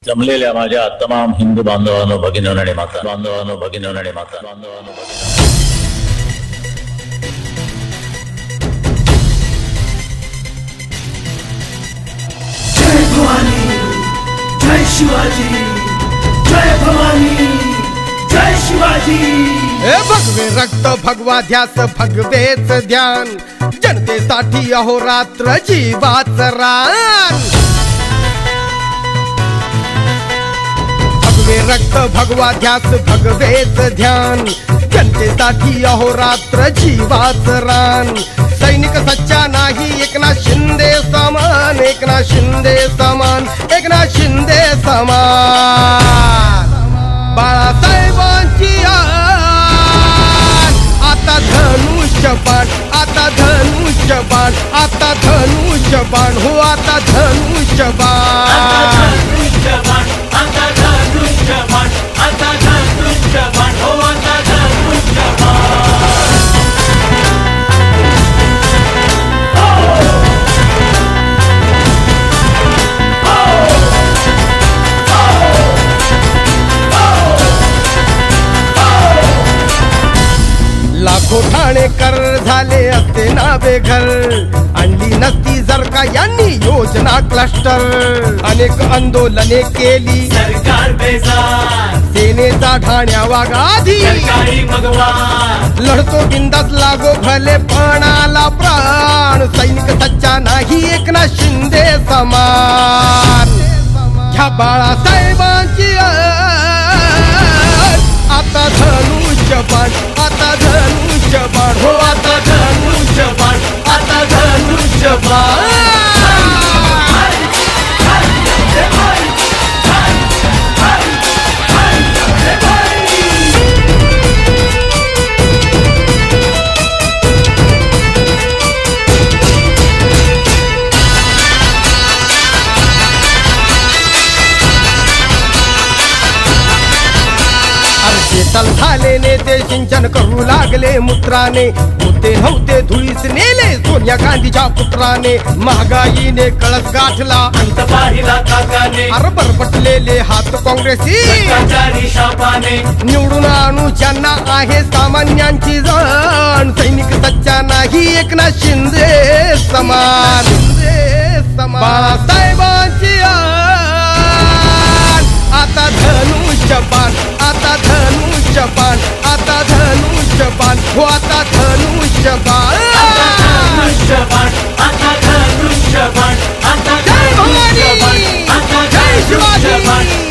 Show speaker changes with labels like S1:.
S1: जमलेल्या माझ्या तमाम हिंदू बांधवांनो भगिनींनो आणि माता बांधवांनो भगिनींनो आणि माता बांधवांनो
S2: जय भवानी जय शिवाजी जय भवानी जय शिवाजी।
S3: हे भगवे रक्त भगवा ध्यास भगवेच ध्यान जनतेसाठी अहोरात्र जीवाच रान। भगवे रक्त भगवा ध्यास भगवेच ध्यान जनतेसाठी अहोरात्र जीवाच रान। सैनिक सच्चा नाही एकनाथ शिंदे समान एकनाथ शिंदे समान एकनाथ शिंदे समान। बाळासाहेबांची आन आता धनुष्य बाण आता धनुष्य बाण आता धनुष्य बाण हो आता धनुष्य बाण। लाखो ठाणेकर झाले असते ना बेघर आणली नसती जर का यांनी योजना क्लस्टर। अनेक आंदोलने केली
S2: सरकार बेजार
S3: सेनेचा ठाण्या वागाधी लढतो बिंदास लागो भले पणाला प्राण। सैनिक सच्चा नाही एकनाथ शिंदे समान। ह्या बाळासाहेबांची आता धनुष्य बाण आता धनुष्य बाण हो आता धनुष्य बाण आता धनुष्य बाण। शेताल झाले नेते सिंचन करू लागले मूत्राने होते नव्हते धुळीस नेले सोनिया गांधीच्या पुत्राने। महागाईने कळस गाठला
S2: अंत पाहिला काकाने
S3: अरे बरपटलेले हात काँग्रेसी
S2: शापाने
S3: निवडून आणू ज्यांना आहे सामान्यांची जाण। सैनिक सच्चा नाही एकनाथ शिंदे समान। बाळासाहेबांची आता धनुष्य बाण आता धनुष्य बाण आता धनुष्य बाण हो आता धनुष्य बाण।
S2: आता धनुष्य बाण आता
S3: जय भवानी
S2: आता
S3: जय शिवाजी।